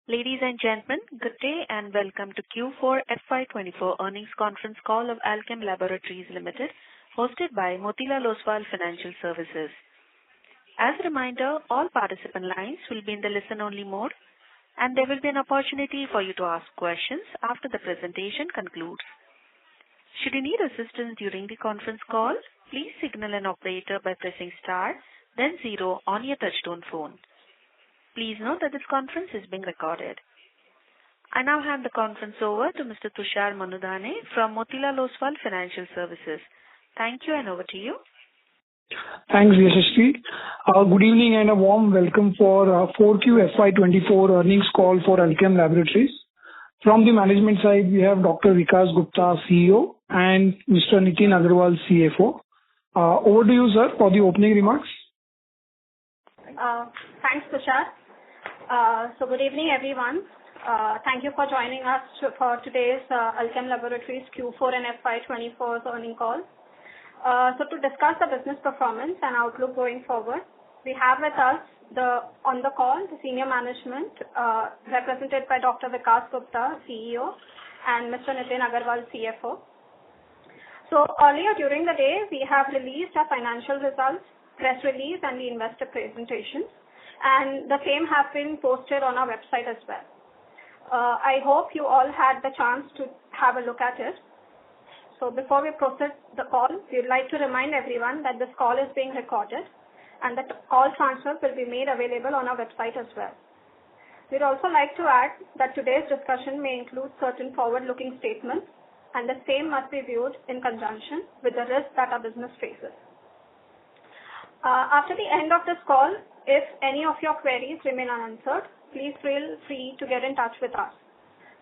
Ladies and gentlemen, good day and welcome to Q4 FY24 earnings conference call of Alkem Laboratories Limited, hosted by Motilal Oswal Financial Services. As a reminder, all participant lines will be in the listen-only mode, and there will be an opportunity for you to ask questions after the presentation concludes. Should you need assistance during the conference call, please signal an operator by pressing star, then 0 on your touchtone phone. Please note that this conference is being recorded. I now hand the conference over to Mr. Tushar Manudhane from Motilal Oswal Financial Services. Thank you, and over to you. Thanks, Yashasvi. Good evening and a warm welcome for 4Q FY24 earnings call for Alkem Laboratories. From the management side, we have Dr. Vikas Gupta, CEO, and Mr. Nitin Agarwal, CFO. Over to you, sir, for the opening remarks. Thanks, Tushar. So good evening, everyone. Thank you for joining us for today's Alkem Laboratories Q4 and FY24 earnings call. So to discuss the business performance and outlook going forward, we have with us on the call the senior management represented by Dr. Vikas Gupta, CEO, and Mr. Nitin Agarwal, CFO. So earlier during the day, we have released our financial results, press release, and the investor presentation, and the same have been posted on our website as well. I hope you all had the chance to have a look at it. So before we proceed the call, we would like to remind everyone that this call is being recorded and the call transfer will be made available on our website as well. We'd also like to add that today's discussion may include certain forward-looking statements, and the same must be viewed in conjunction with the risks that our business faces. After the end of this call, if any of your queries remain unanswered, please feel free to get in touch with us.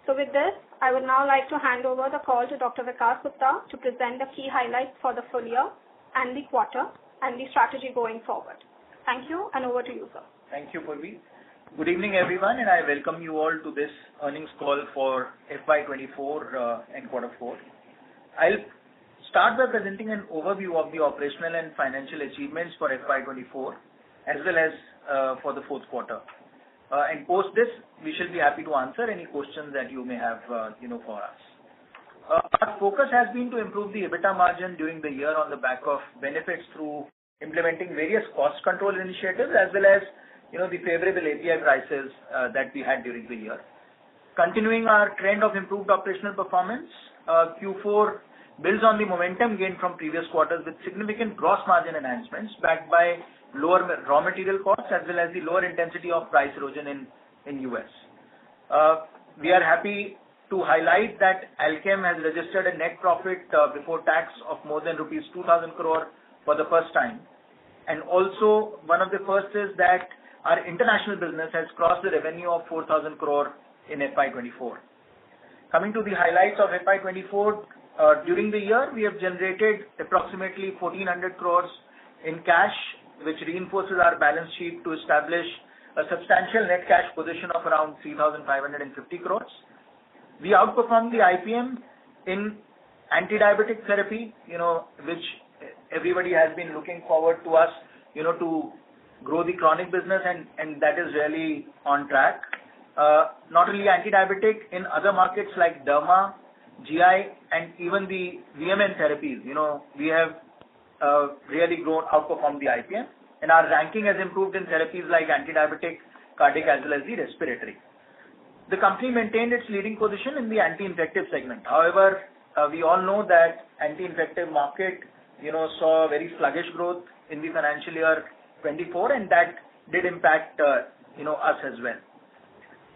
So with this, I would now like to hand over the call to Dr. Vikas Gupta to present the key highlights for the full year and the quarter and the strategy going forward. Thank you, and over to you, sir. Thank you, Purvi. Good evening, everyone, and I welcome you all to this earnings call for FY24 and quarter 4. I'll start by presenting an overview of the operational and financial achievements for FY24 as well as for the fourth quarter. And post this, we shall be happy to answer any questions that you may have, for us. Our focus has been to improve the EBITDA margin during the year on the back of benefits through implementing various cost control initiatives as well as, the favorable API prices that we had during the year. Continuing our trend of improved operational performance, Q4 builds on the momentum gained from previous quarters with significant gross margin enhancements backed by lower raw material costs as well as the lower intensity of price erosion in US. We are happy to highlight that Alkem has registered a net profit before tax of more than rupees 2,000 crore for the first time. And also, one of the first is that our international business has crossed the revenue of 4,000 crore in FY24. Coming to the highlights of FY24, during the year, we have generated approximately 1,400 crores in cash, which reinforces our balance sheet to establish a substantial net cash position of around 3,550 crores. We outperformed the IPM in anti-diabetic therapy, which everybody has been looking forward to us, to grow the chronic business, and that is really on track. Not only anti-diabetic, in other markets like derma, GI, and even the VMN therapies, we have really outperformed the IPM, and our ranking has improved in therapies like anti-diabetic, cardiac, as well as the respiratory. The company maintained its leading position in the anti-infective segment. However, we all know that anti-infective market, saw very sluggish growth in the financial year 24, and that did impact, us as well.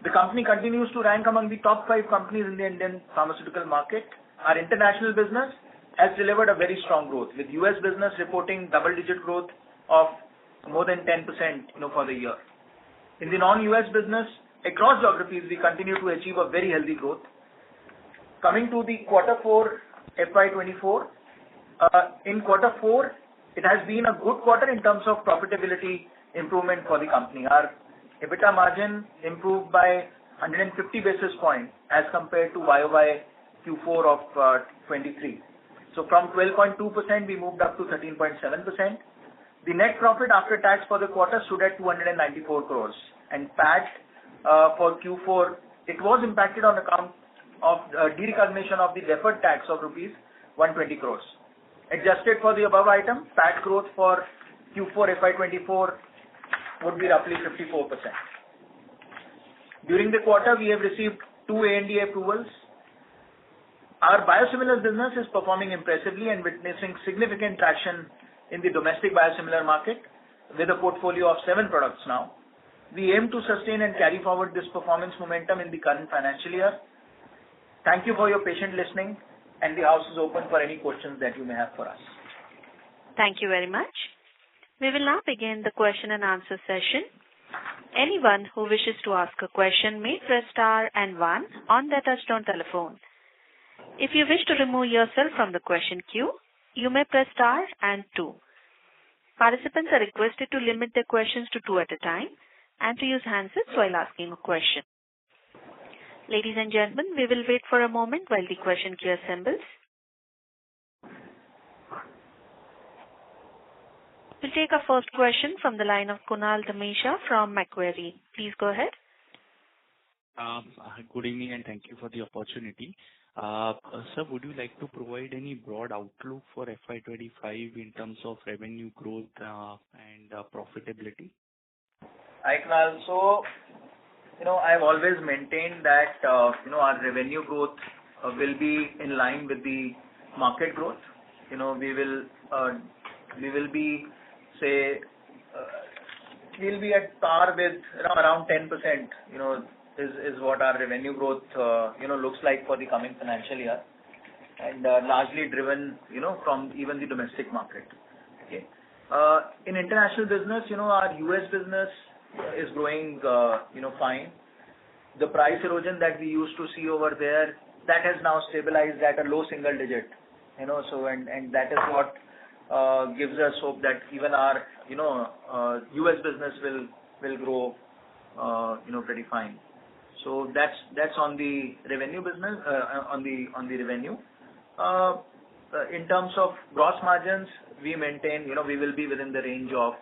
The company continues to rank among the top 5 companies in the Indian pharmaceutical market. Our international business has delivered a very strong growth, with US business reporting double-digit growth of more than 10%, for the year. In the non-US business, across geographies, we continue to achieve a very healthy growth. Coming to the quarter 4 FY24, in quarter 4, it has been a good quarter in terms of profitability improvement for the company. Our EBITDA margin improved by 150 basis points as compared to YOY Q4 of 23. So from 12.2%, we moved up to 13.7%. The net profit after tax for the quarter stood at 294 crores, and PAT for Q4, it was impacted on account of derecognition of the deferred tax of rupees 120 crores. Adjusted for the above item, PAT growth for Q4 FY24 would be roughly 54%. During the quarter, we have received 2 ANDA approvals. Our biosimilars business is performing impressively and witnessing significant traction in the domestic biosimilar market with a portfolio of 7 products now. We aim to sustain and carry forward this performance momentum in the current financial year. Thank you for your patient listening, and the house is open for any questions that you may have for us. Thank you very much. We will now begin the question and answer session. Anyone who wishes to ask a question may press star and 1 on their touchtone telephone. If you wish to remove yourself from the question queue, you may press star and 2. Participants are requested to limit their questions to 2 at a time and to use handsets while asking a question. Ladies and gentlemen, we will wait for a moment while the question queue assembles. We'll take our first question from the line of Kunal Dhamesha from Macquarie. Please go ahead. Good evening and thank you for the opportunity. Sir, would you like to provide any broad outlook for FY25 in terms of revenue growth and profitability? Hi, Kunal. So, I've always maintained that, our revenue growth will be in line with the market growth. We will be, we'll be at par with around 10%, is what our revenue growth, looks like for the coming financial year, and largely driven, from even the domestic market. Okay. In international business, our US business is growing, fine. The price erosion that we used to see over there, that has now stabilized at a low single digit, so, and that is what gives us hope that even our, US business will grow, pretty fine. So that's on the revenue business, on the revenue. In terms of gross margins, we maintain, we will be within the range of,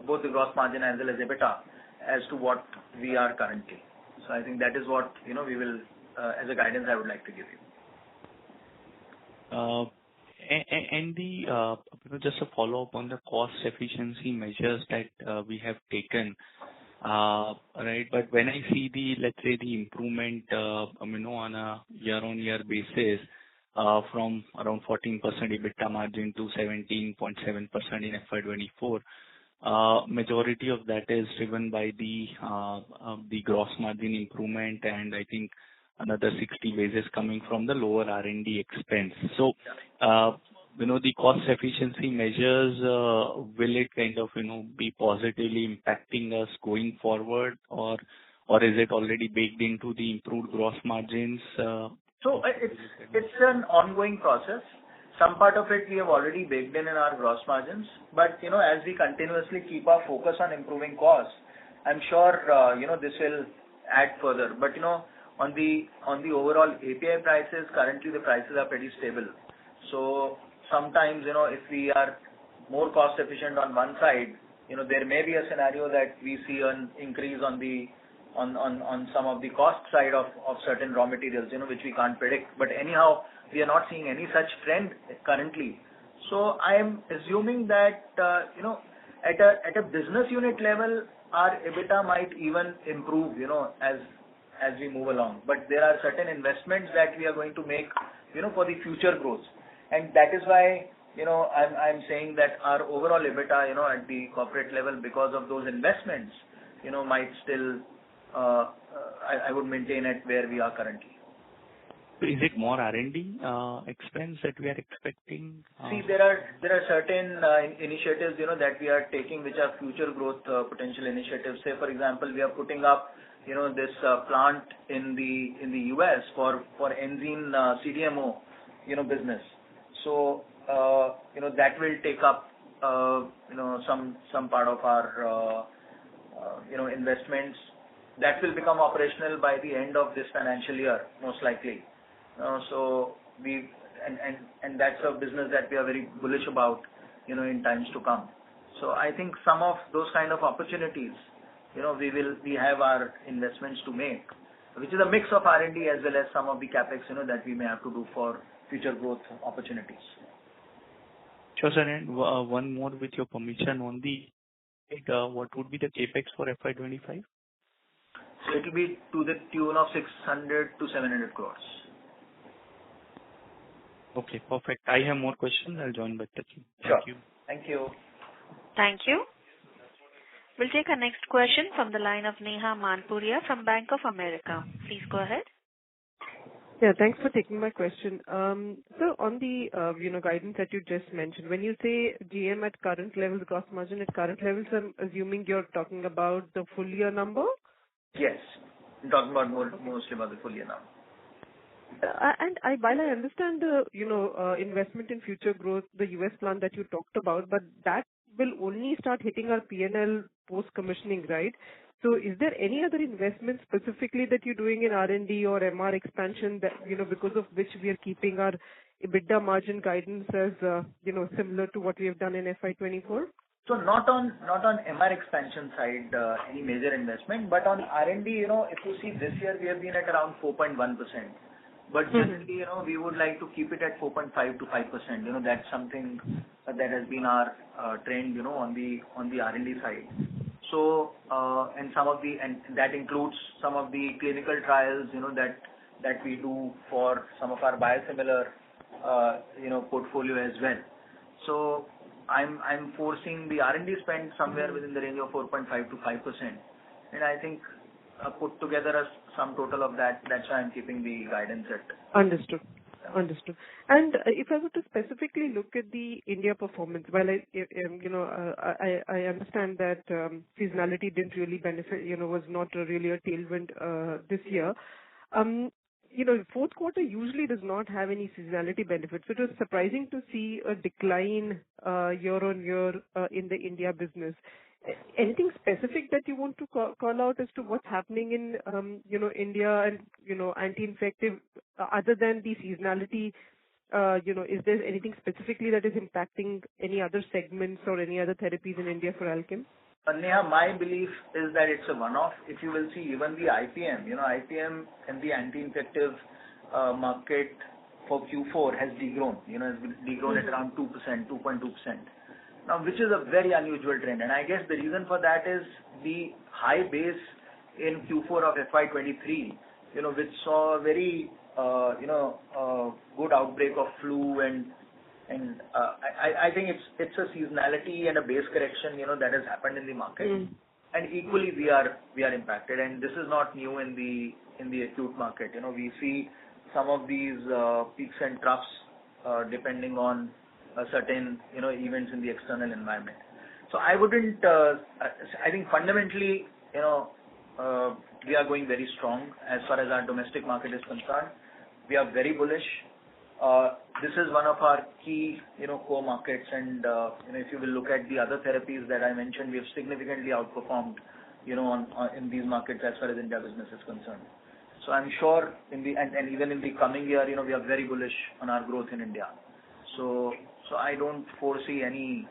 both the gross margin as well as EBITDA as to what we are currently. So I think that is what, we will, as a guidance I would like to give you. And just a follow-up on the cost efficiency measures that we have taken, right? But when I see let's say the improvement, on a year-on-year basis, from around 14% EBITDA margin to 17.7% in FY24, majority of that is driven by the gross margin improvement, and I think another 60 basis coming from the lower R&D expense. So, the cost efficiency measures, will it kind of, be positively impacting us going forward, or is it already baked into the improved gross margins? So it's an ongoing process. Some part of it we have already baked in our gross margins, but as we continuously keep our focus on improving costs, I'm sure this will add further. But on the overall API prices, currently the prices are pretty stable. So sometimes if we are more cost efficient on one side, there may be a scenario that we see an increase on some of the cost side of certain raw materials, which we can't predict. But anyhow, we are not seeing any such trend currently. So I am assuming that at a business unit level, our EBITDA might even improve, as we move along. But there are certain investments that we are going to make, for the future growth, and that is why I'm saying that our overall EBITDA, at the corporate level, because of those investments, might still I would maintain it where we are currently. Is it more R&D expense that we are expecting? See, there are certain initiatives, that we are taking, which are future growth potential initiatives. Say, for example, we are putting up, this plant in the US for enzyme CDMO, business. So, that will take up, some part of our, investments. That will become operational by the end of this financial year, most likely. So and that's a business that we are very bullish about, in times to come. So I think some of those kind of opportunities we have our investments to make, which is a mix of R&D as well as some of the capex, that we may have to do for future growth opportunities. Sure, sir. And one more with your permission on the what would be the capex for FY25? So it will be to the tune of 600 to 700 crores. Okay, perfect. I have more questions. I'll join back the team. Sure. Thank you. Thank you. Thank you. We'll take our next question from the line of Neha Manpuria from Bank of America. Please go ahead. Yeah, thanks for taking my question. So on the guidance that you just mentioned, when you say GM at current levels, gross margin at current levels, I'm assuming you're talking about the full year number? Yes, I'm talking about mostly about the full year number. And while I understand the investment in future growth, the US plant that you talked about, but that will only start hitting our P&L post commissioning, right? So is there any other investment specifically that you're doing in R&D or MR expansion that because of which we are keeping our EBITDA margin guidance as similar to what we have done in FY24? So not on MR expansion side any major investment, but on R&D, if you see this year we have been at around 4.1%. But generally, we would like to keep it at 4.5 to 5%. That's something that has been our trend, on the R&D side. So, and that includes some of the clinical trials, that we do for some of our biosimilar, portfolio as well. So, I'm foreseeing the R&D spend somewhere within the range of 4.5 to 5%, and I think put together a sum total of that. That's why I'm keeping the guidance at. Understood. And if I were to specifically look at the India performance, while I understand that seasonality didn't really benefit, was not really a tailwind this year. Fourth quarter usually does not have any seasonality benefits. So it was surprising to see a decline year on year in the India business. Anything specific that you want to call out as to what's happening in India and anti-infective other than the seasonality? Is there anything specifically that is impacting any other segments or any other therapies in India for Alkem? Neha, my belief is that it's a one-off. If you will see even the IPM, IPM and the anti-infective market for Q4 has degrown. Has degrown at around 2%, 2.2%. Now, which is a very unusual trend, and I guess the reason for that is the high base in Q4 of FY23, which saw a very, good outbreak of flu and I think it's a seasonality and a base correction, that has happened in the market, and equally we are impacted, and this is not new in the acute market. We see some of these peaks and troughs depending on certain events in the external environment. So I wouldn't. I think fundamentally, we are going very strong as far as our domestic market is concerned. We are very bullish. This is one of our key, core markets, and if you will look at the other therapies that I mentioned, we have significantly outperformed, in these markets as far as India business is concerned. So I'm sure and even in the coming year, we are very bullish on our growth in India. So I don't foresee any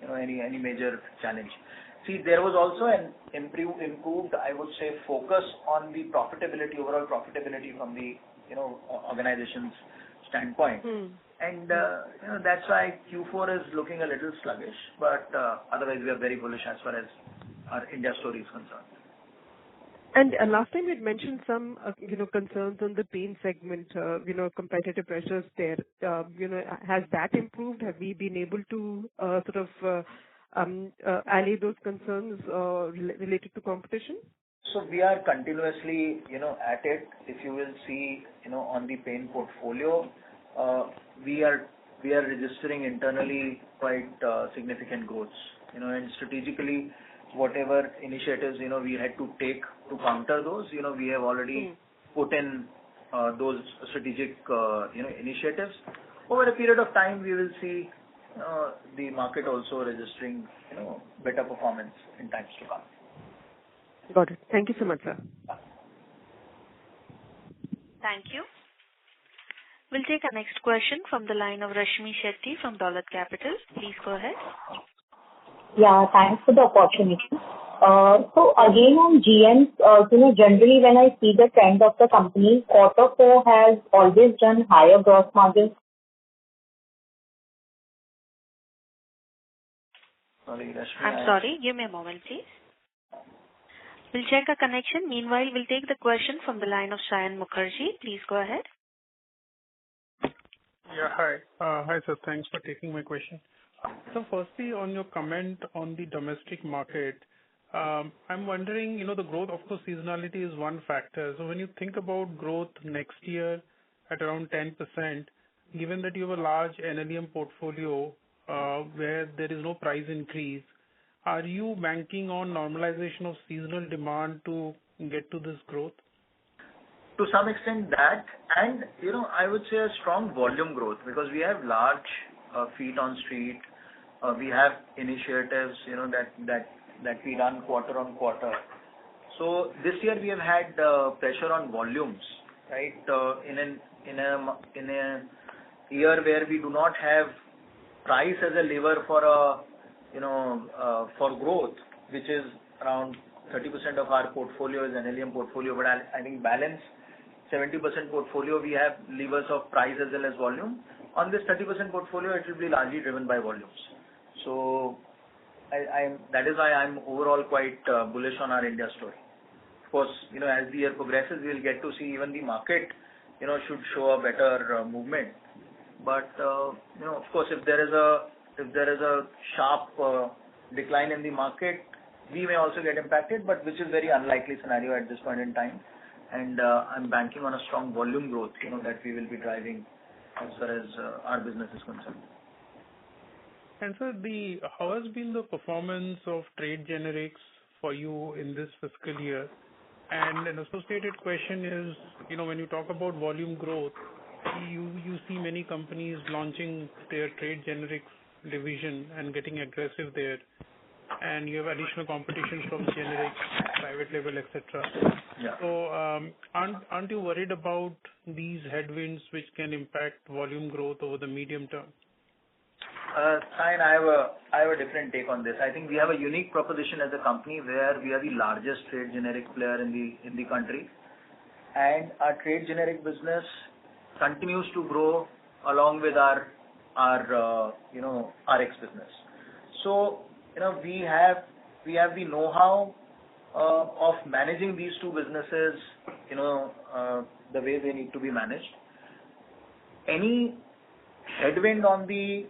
major challenge. See, there was also an improved, I would say, focus on the profitability, overall profitability from the, organization's standpoint. And, that's why Q4 is looking a little sluggish, but otherwise we are very bullish as far as our India story is concerned. And last time you had mentioned some, concerns on the pain segment, competitive pressures there. Has that improved? Have we been able to allay those concerns related to competition? So we are continuously, at it. If you will see, on the pain portfolio, we are registering internally quite significant growths, and strategically, whatever initiatives, we had to take to counter those, we have already put in those strategic, initiatives. Over a period of time, we will see, the market also registering, better performance in times to come. Got it. Thank you so much, sir. Thank you. We'll take our next question from the line of Rashmi Shetty from Dolat Capital. Please go ahead. Yeah, thanks for the opportunity. So again on GMs, generally when I see the trend of the company, quarter four has always done higher gross margins. Sorry, Rashmi. I'm sorry. Give me a moment, please. We'll check a connection. Meanwhile, we'll take the question from the line of Sayan Mukherjee. Please go ahead. Yeah, hi. Hi, sir. Thanks for taking my question. So firstly, on your comment on the domestic market, I'm wondering, the growth, of course, seasonality is one factor. So when you think about growth next year at around 10%, given that you have a large NLEM portfolio where there is no price increase, are you banking on normalization of seasonal demand to get to this growth? To some extent that, and I would say a strong volume growth, because we have large feet on street. We have initiatives, that we run quarter on quarter. So this year we have had pressure on volumes, right? In a year where we do not have price as a lever for for growth, which is around 30% of our portfolio is NLEM portfolio, but I think balance 70% portfolio we have levers of price as well as volume. On this 30% portfolio, it will be largely driven by volumes. So that is why I'm overall quite bullish on our India story. Of course, as the year progresses, we'll get to see even the market, should show a better movement. But of course, if there is a sharp decline in the market, we may also get impacted, but which is very unlikely scenario at this point in time. And I'm banking on a strong volume growth, that we will be driving as far as our business is concerned. And sir, how has been the performance of trade generics for you in this fiscal year? And an associated question is, when you talk about volume growth, you see many companies launching their trade generics division and getting aggressive there, and you have additional competition from generics, private label, etc. Yeah. So aren't you worried about these headwinds which can impact volume growth over the medium term? Sayan, I have a different take on this. I think we have a unique proposition as a company where we are the largest trade generic player in the country, and our trade generic business continues to grow along with our RX business. So we have the know-how of managing these two businesses, the way they need to be managed. Any headwind on the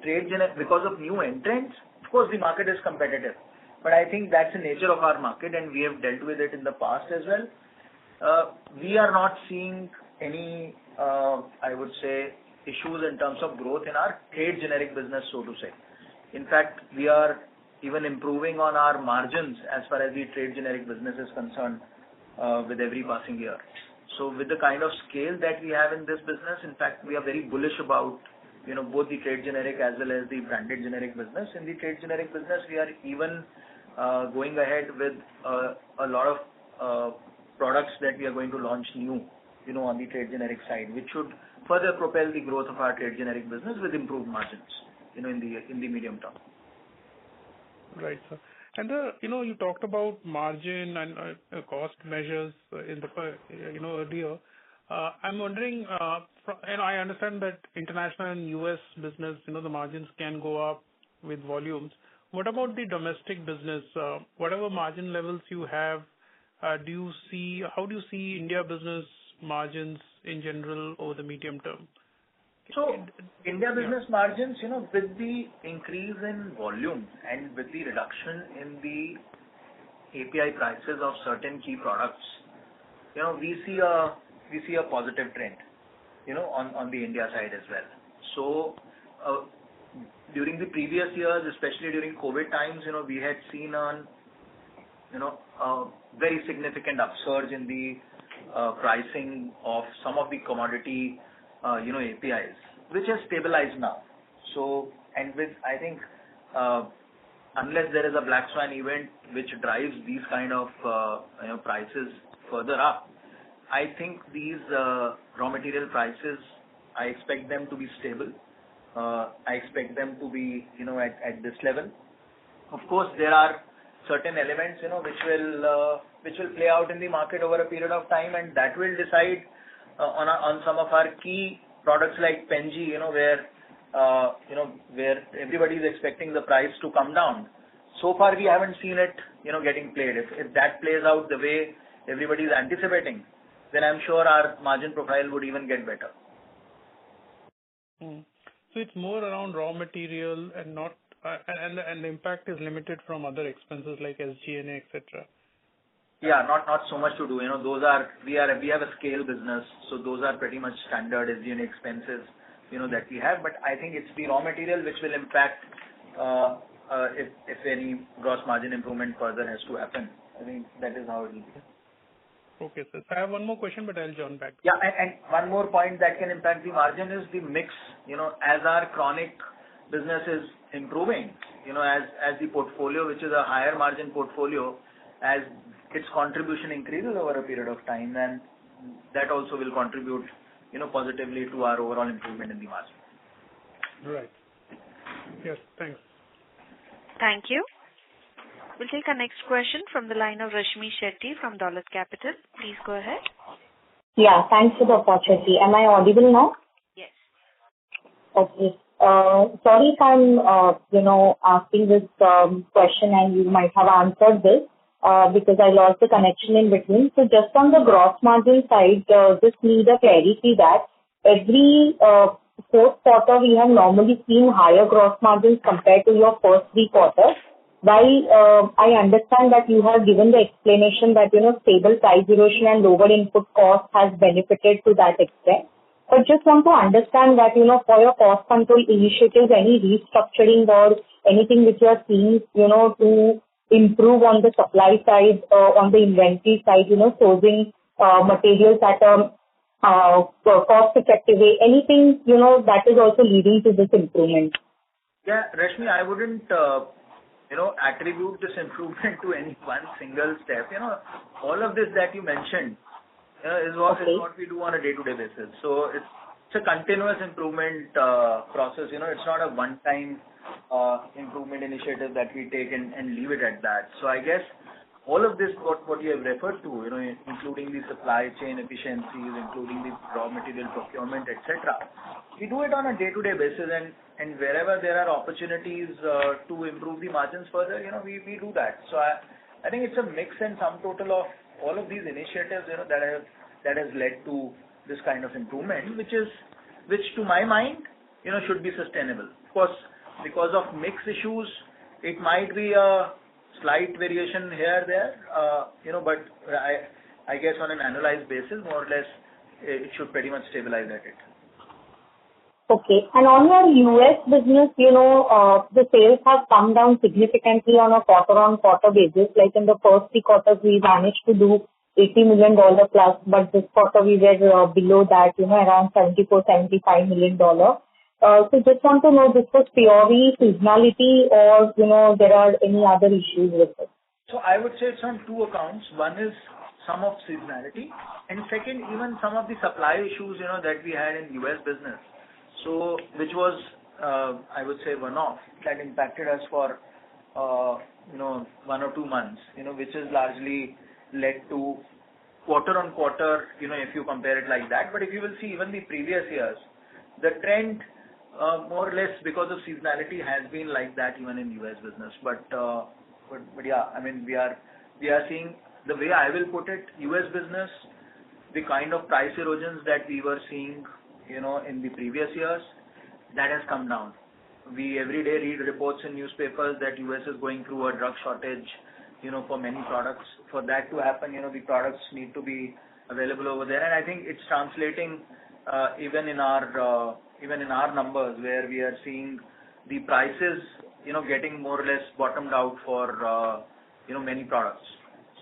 trade generic because of new entrants, of course the market is competitive, but I think that's the nature of our market, and we have dealt with it in the past as well. We are not seeing any, I would say, issues in terms of growth in our trade generic business, so to say. In fact, we are even improving on our margins as far as the trade generic business is concerned with every passing year. So with the kind of scale that we have in this business, in fact, we are very bullish about both the trade generic as well as the branded generic business. In the trade generic business, we are even going ahead with a lot of products that we are going to launch new, on the trade generic side, which should further propel the growth of our trade generic business with improved margins, in the medium term. Right, sir. And you talked about margin and cost measures in the earlier. I'm wondering, I understand that international and US business, the margins can go up with volumes. What about the domestic business? Whatever margin levels you have, how do you see India business margins in general over the medium term? So India business margins, with the increase in volume and with the reduction in the API prices of certain key products, we see a positive trend, on the India side as well. So during the previous years, especially during COVID times, we had seen a very significant upsurge in the pricing of some of the commodity APIs, which has stabilized now. So, and with, I think, unless there is a black swan event which drives these kind of prices further up, I think these raw material prices, I expect them to be stable. I expect them to be, at this level. Of course, there are certain elements, which will play out in the market over a period of time, and that will decide on some of our key products like Penji, where everybody is expecting the price to come down. So far, we haven't seen it, getting played. If that plays out the way everybody is anticipating, then I'm sure our margin profile would even get better. So it's more around raw material and not, and the impact is limited from other expenses like SG&A, etc. Yeah, not so much to do. Those are, we have a scale business, so those are pretty much standard SG&A expenses, that we have. But I think it's the raw material which will impact if any gross margin improvement further has to happen. I think that is how it will be. Okay, sir. So I have one more question, but I'll join back. Yeah, and one more point that can impact the margin is the mix. As our chronic business is improving, as the portfolio, which is a higher margin portfolio, as its contribution increases over a period of time, then that also will contribute, positively to our overall improvement in the margin. Right. Yes, thanks. Thank you. We'll take our next question from the line of Rashmi Shetty from Dolat Capital. Please go ahead. Yeah, thanks for the opportunity. Am I audible now? Yes. Okay. Sorry if I'm, asking this question and you might have answered this because I lost the connection in between. So just on the gross margin side, just need a clarity that every fourth quarter we have normally seen higher gross margins compared to your first 3 quarters. While I understand that you have given the explanation that, stable price erosion and lower input cost has benefited to that extent. But just want to understand that, for your cost control initiatives, any restructuring or anything which you are seeing, to improve on the supply side, on the inventory side, sourcing materials at a cost-effective way, anything, that is also leading to this improvement? Yeah, Rashmi, I wouldn't, attribute this improvement to any one single step. All of this that you mentioned is what we do on a day-to-day basis. So it's a continuous improvement process. It's not a one-time improvement initiative that we take and leave it at that. So I guess all of this, what you have referred to, including the supply chain efficiencies, including the raw material procurement, etc., we do it on a day-to-day basis, and wherever there are opportunities to improve the margins further, we do that. So I think it's a mix and sum total of all of these initiatives, that has led to this kind of improvement, which to my mind, should be sustainable. Of course, because of mix issues, it might be a slight variation here, there, but I guess on an annualized basis, more or less, it should pretty much stabilize at it. Okay. And on your US business, the sales have come down significantly on a quarter-on-quarter basis. Like in the first 3 quarters, we managed to do $80 million plus, but this quarter we were below that, around $74-75 million. So just want to know, this was purely seasonality or, there are any other issues with it? So I would say it's on 2 accounts. One is some of seasonality, and second, even some of the supply issues, that we had in US business. So, which was, I would say, one-off, that impacted us for, 1 or 2 months, which has largely led to quarter-on-quarter, if you compare it like that. But if you will see even the previous years, the trend, more or less because of seasonality, has been like that even in US business. But yeah, I mean, we are seeing, the way I will put it, US business, the kind of price erosions that we were seeing, in the previous years, that has come down. We every day read reports in newspapers that US is going through a drug shortage, for many products. For that to happen, the products need to be available over there, and I think it's translating even in our numbers, where we are seeing the prices, getting more or less bottomed out for many products.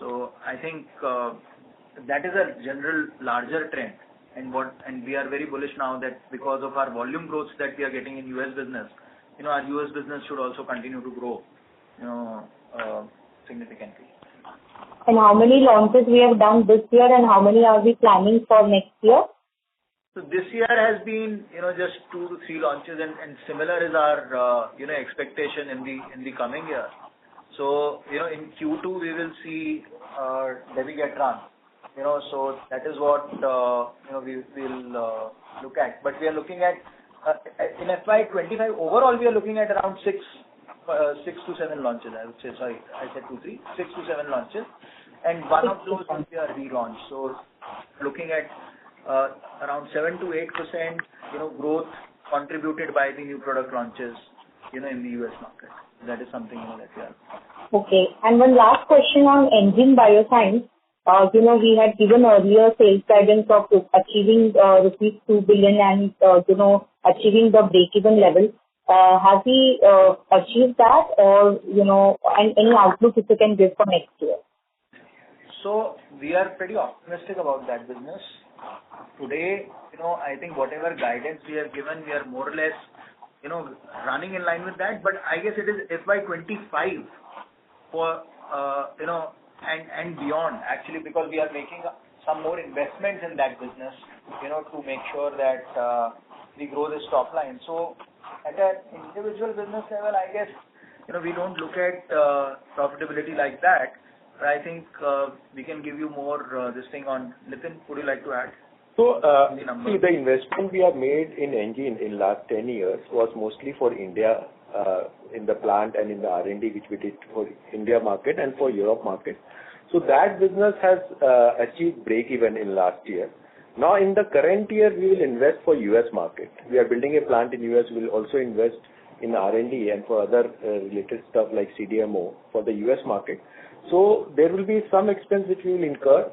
So I think that is a general larger trend. And we are very bullish now that because of our volume growth that we are getting in US business, our US business should also continue to grow, significantly. And how many launches we have done this year, and how many are we planning for next year? So this year has been, just 2 to 3 launches, and similar is our, expectation in the coming year. So, in Q2, we will see Dabigatran. So that is what, we will look at. But we are looking at, in FY25, overall, we are looking at around 6 to 7 launches, I would say. Sorry, I said 2, 3. 6 to 7 launches. And one of those will be a relaunch. So looking at around 7 to 8%, growth contributed by the new product launches, in the US market. That is something, that we are. Okay. And one last question on Engine Bioscience. We had given earlier sales guidance of achieving rupees 2 billion and, achieving the break-even level. Have we achieved that, or, and any outlook if you can give for next year? So we are pretty optimistic about that business. Today, I think whatever guidance we have given, we are more or less, running in line with that. But I guess it is FY25 for, and beyond, actually, because we are making some more investments in that business, to make sure that we grow this top line. So at an individual business level, I guess, we don't look at profitability like that. But I think we can give you more this thing on. Nitin, would you like to add? So, see, the investment we have made in Engine in last 10 years was mostly for India, in the plant and in the R&D, which we did for India market and for Europe market. So that business has achieved break-even in last year. Now, in the current year, we will invest for US market. We are building a plant in US. We will also invest in R&D and for other related stuff like CDMO for the US market. So there will be some expense which we will incur,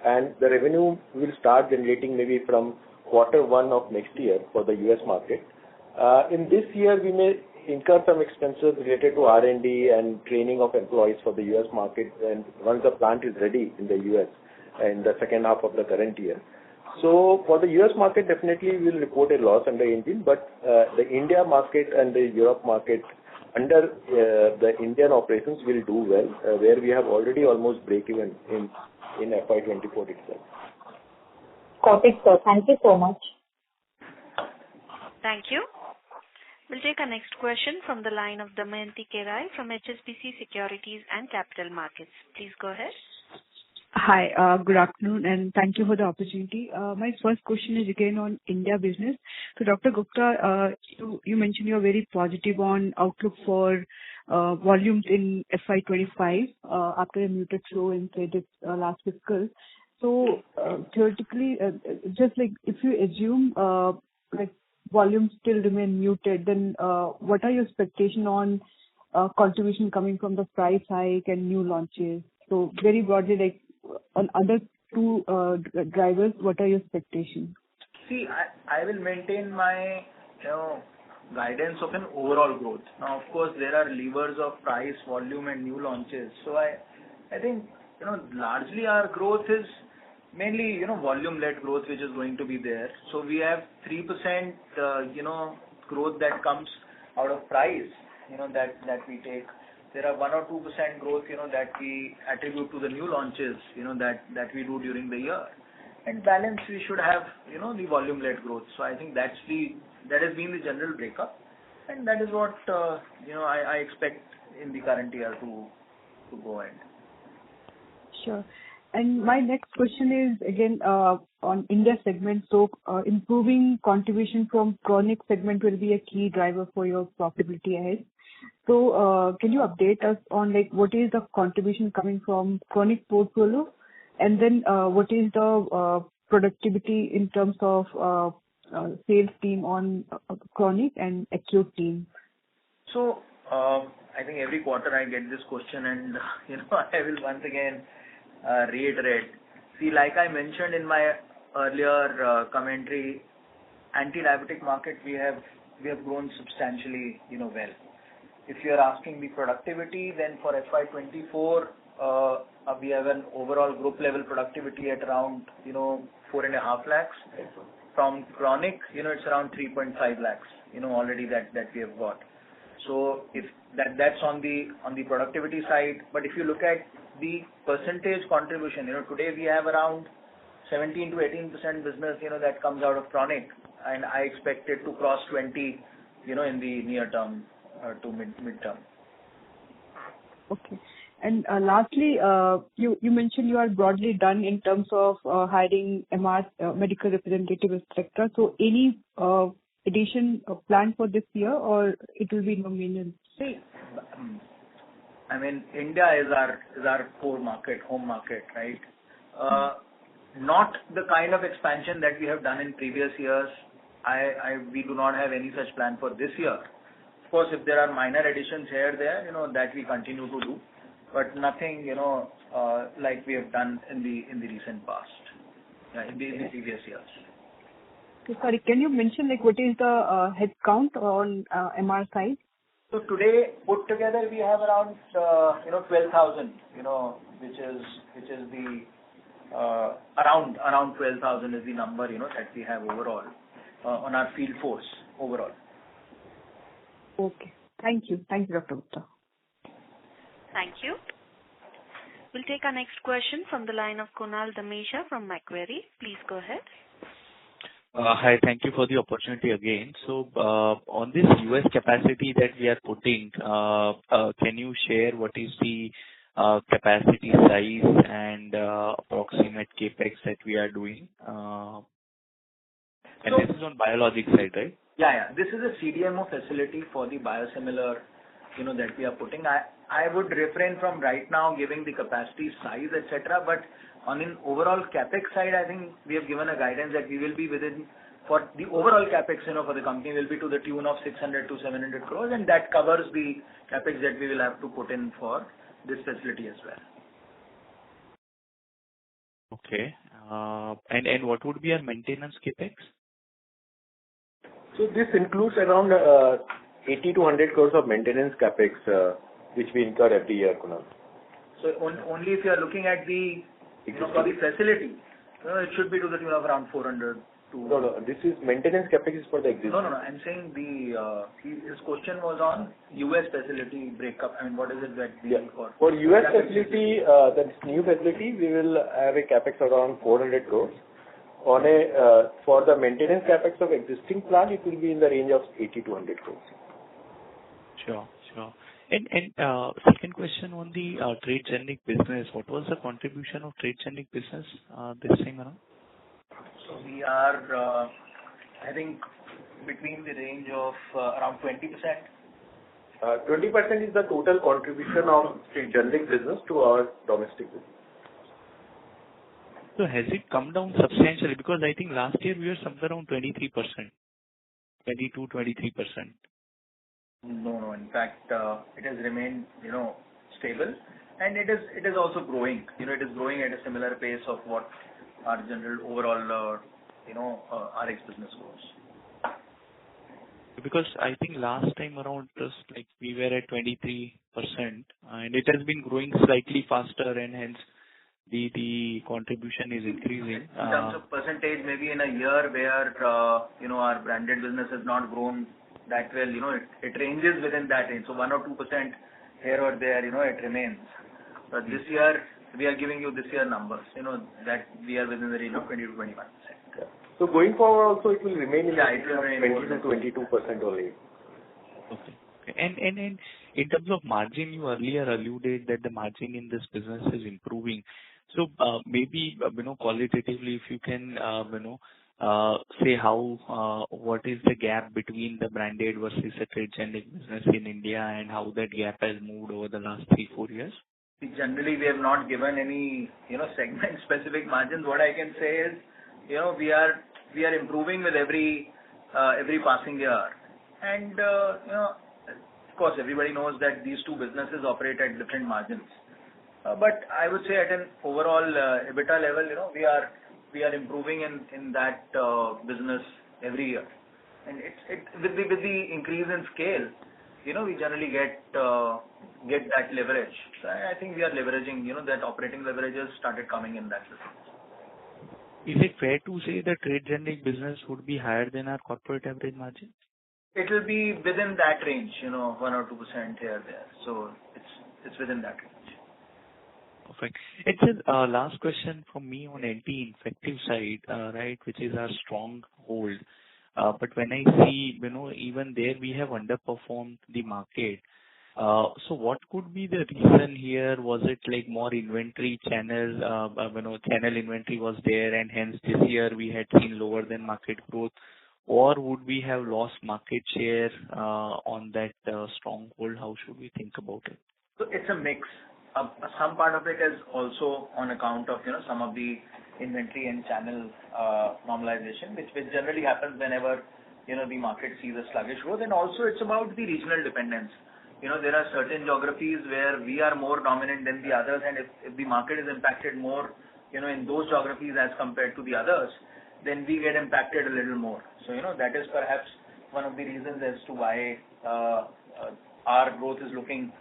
and the revenue will start generating maybe from Q1 of next year for the US market. In this year, we may incur some expenses related to R&D and training of employees for the US market, and once the plant is ready in the US in the second half of the current year. So for the US market, definitely we will report a loss under Engine, but the India market and the Europe market under the Indian operations will do well, where we have already almost break even in FY24 itself. Got it, sir. Thank you so much. Thank you. We'll take our next question from the line of Damayanti Kerai from HSBC Securities and Capital Markets. Please go ahead. Hi, good afternoon, and thank you for the opportunity. My first question is again on India business. So, Dr. Gupta, you mentioned you're very positive on outlook for volumes in FY25 after a muted flow in credit last fiscal. So, theoretically, just like if you assume like volumes still remain muted, then what are your expectations on contribution coming from the price hike and new launches? So, very broadly, like on other two drivers, what are your expectations? See, I will maintain my guidance of an overall growth. Now, of course, there are levers of price, volume, and new launches. So I think largely our growth is mainly volume-led growth, which is going to be there. So we have 3% growth that comes out of price, that we take. There are 1 or 2% growth, that we attribute to the new launches, that we do during the year. And balance, we should have, the volume-led growth. So I think that has been the general breakup. And that is what, I expect in the current year to go ahead. Sure. And my next question is again on India segment. So improving contribution from chronic segment will be a key driver for your profitability ahead. So can you update us on like what is the contribution coming from chronic portfolio, and then what is the productivity in terms of sales team on chronic and acute team? So I think every quarter I get this question, and I will once again reiterate. See, like I mentioned in my earlier commentary, anti-diabetic market we have grown substantially, well. If you are asking the productivity, then for FY24, we have an overall group level productivity at around 4.5 lakhs. From chronic, it's around 3.5 lakhs, already that we have got. So if that's on the productivity side, but if you look at the percentage contribution, today we have around 17 to 18% business, that comes out of chronic, and I expect it to cross 20, in the near term to mid-term. Okay. And lastly, you mentioned you are broadly done in terms of hiring MR, medical representative, etc. So any addition planned for this year, or it will be nominal? See, I mean, India is our core market, home market, right? Not the kind of expansion that we have done in previous years. We do not have any such plan for this year. Of course, if there are minor additions here, there, that we continue to do, but nothing, like we have done in the recent past, in the previous years. Okay, sorry, can you mention like what is the head count on MR side? So today, put together, we have around 12,000. Which is the around 12,000 is the number that we have overall on our field force overall. Okay. Thank you, Dr. Gupta. Thank you. We'll take our next question from the line of Kunal Dhamesha from Macquarie. Please go ahead. Hi, thank you for the opportunity again. So, on this US capacity that we are putting, can you share what is the capacity size and approximate capex that we are doing? And so, this is on biologic side, right? Yeah. This is a CDMO facility for the biosimilar, that we are putting. I would refrain from right now giving the capacity size, etc. But on an overall capex side, I think we have given a guidance that we will be within, for the overall capex, for the company will be to the tune of 600 to 700 crores, and that covers the capex that we will have to put in for this facility as well. Okay. And what would be our maintenance capex? So this includes around 80 to 100 crores of maintenance capex, which we incur every year, Kunal. So only if you are looking at the for the facility, it should be to the tune of around 400 to. No. This is maintenance capex is for the existing. No. I'm saying his question was on US facility breakup. I mean, what is it that we for? For US facility, that new facility, we will have a capex around 400 crores. For the maintenance capex of existing plant, it will be in the range of 80 to 100 crores. Sure. And second question on the trade generic business. What was the contribution of trade generic business this time around? So we are, I think, between the range of around 20%. 20% is the total contribution of trade generic business to our domestic business. So has it come down substantially? Because I think last year we were somewhere around 23%, 22-23%. No. In fact, it has remained, stable, and it is also growing. It is growing at a similar pace of what our general overall, RX business grows. Because I think last time around, just like we were at 23%, and it has been growing slightly faster, and hence the contribution is increasing. In terms of percentage, maybe in a year where our branded business has not grown that well, it ranges within that range. So 1 or 2% here or there, it remains. But this year, we are giving you this year numbers, that we are within the range of 20 to 21%. Yeah. So going forward also, it will remain in it will remain 20 to 22% only. Okay. And in terms of margin, you earlier alluded that the margin in this business is improving. So maybe qualitatively, if you can say what is the gap between the branded versus the trade generic business in India, and how that gap has moved over the last 3-4 years? Generally, we have not given any segment specific margins. What I can say is we are improving with every passing year, and of course everybody knows that these two businesses operate at different margins. But I would say at an overall EBITDA level, we are improving in that business every year, and with the increase in scale, we generally get that leverage. So I think we are leveraging, that operating leverage has started coming in that business. Is it fair to say that trade generic business would be higher than our corporate average margin? It will be within that range, 1 or 2% here or there. So it's within that range. Perfect. It's a last question from me on anti-infective side, right, which is our stronghold. But when I see, even there we have underperformed the market. So what could be the reason here? Was it like more inventory channel, channel inventory was there, and hence this year we had seen lower than market growth? Or would we have lost market share on that stronghold? How should we think about it? So it's a mix. Some part of it is also on account of, some of the inventory and channel normalization, which generally happens whenever, the market sees a sluggish growth. And also it's about the regional dependence. There are certain geographies where we are more dominant than the others, and if the market is impacted more, in those geographies as compared to the others, then we get impacted a little more. So, that is perhaps one of the reasons as to why our growth is looking,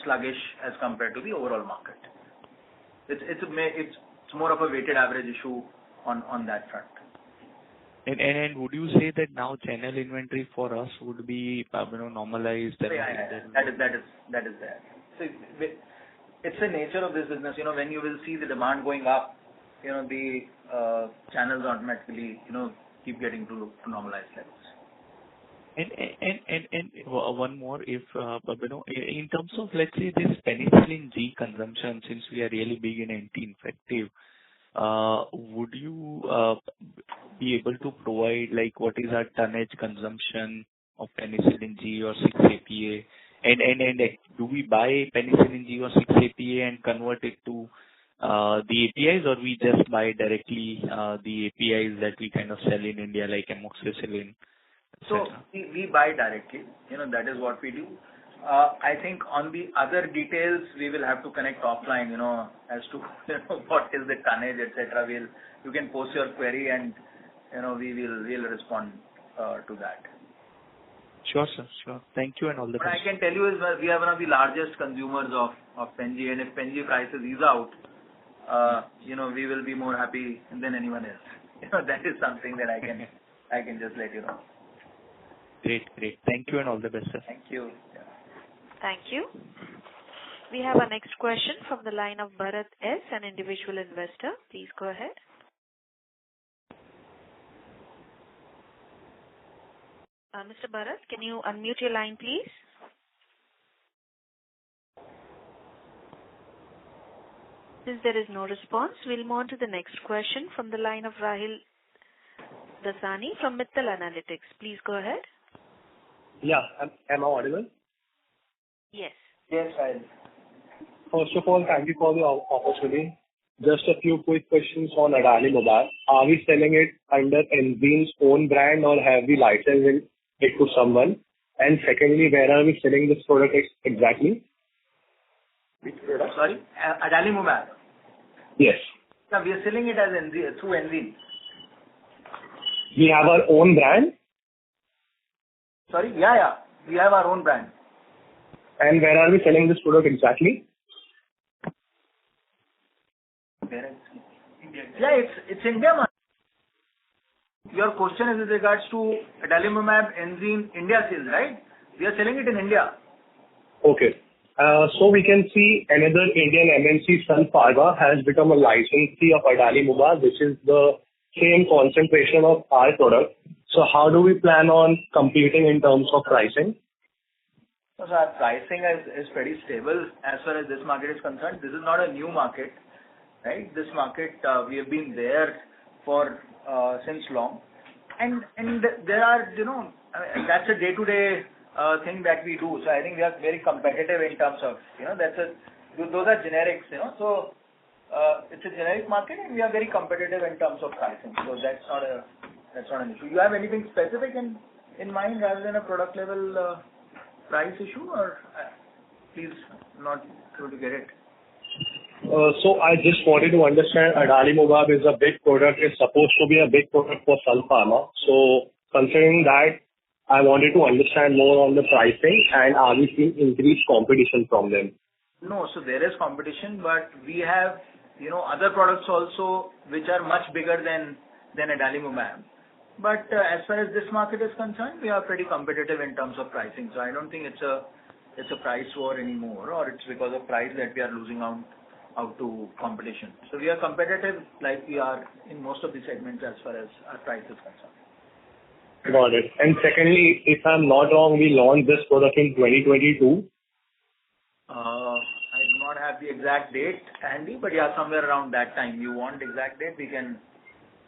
sluggish as compared to the overall market. It's more of a weighted average issue on that front. And would you say that now channel inventory for us would be normalized? Yeah, that is there. So it's the nature of this business. When you will see the demand going up, the channels automatically keep getting to normalized levels. And one more, if in terms of, let's say, this penicillin G consumption, since we are really big in anti-infective, would you be able to provide like what is our tonnage consumption of penicillin G or 6-APA? And do we buy penicillin G or 6-APA and convert it to the APIs, or we just buy directly the APIs that we kind of sell in India, like amoxicillin? So we buy directly. That is what we do. I think on the other details we will have to connect offline. As to what is the tonnage, etc. You can post your query and we'll respond to that. Sure, sir. Sure. Thank you and all the best. What I can tell you is that we are one of the largest consumers of Pen G, and if Pen G prices ease out, we will be more happy than anyone else. That is something that I can just let you know. Great. Thank you and all the best, sir. Thank you. Yeah. Thank you. We have our next question from the line of Bharat S., an individual investor. Please go ahead. Mr. Bharat, can you unmute your line, please? Since there is no response, we'll move on to the next question from the line of Rahil Dasani from Mittal Analytics. Please go ahead. Yeah. Am I audible? Yes. Yes, Rahil. First of all, thank you for the opportunity. Just a few quick questions on adalimumab. Are we selling it under Enzyme's own brand, or have we licensed it to someone? And secondly, where are we selling this product exactly? Which product? Sorry? Adalimumab? Yes. Yeah, we are selling it as through Enzyme. We have our own brand? Sorry? Yeah. We have our own brand. And where are we selling this product exactly? India. Yeah, it's India market. Your question is with regards to adalimumab Enzyme India sales, right? We are selling it in India. Okay. So we can see another Indian MNC, Sun Pharma, has become a licensee of adalimumab, which is the same concentration of our product. So how do we plan on competing in terms of pricing? So our pricing is pretty stable as far as this market is concerned. This is not a new market, right? This market, we have been there for since long. And there are, that's a day-to-day thing that we do. So I think we are very competitive in terms of, those are generics, So it's a generic market, and we are very competitive in terms of pricing. So that's not an issue. You have anything specific in mind rather than a product level price issue, or please not able to get it? So I just wanted to understand, adalimumab is a big product. It's supposed to be a big product for Sun Pharma. So considering that, I wanted to understand more on the pricing, and are we seeing increased competition from them? No, so there is competition, but we have, other products also which are much bigger than adalimumab. But as far as this market is concerned, we are pretty competitive in terms of pricing. So I don't think it's a price war anymore, or it's because of price that we are losing out to competition. So we are competitive like we are in most of the segments as far as our price is concerned. Got it. And secondly, if I'm not wrong, we launched this product in 2022. the exact date handy, but yeah, somewhere around that time. You want exact date, we can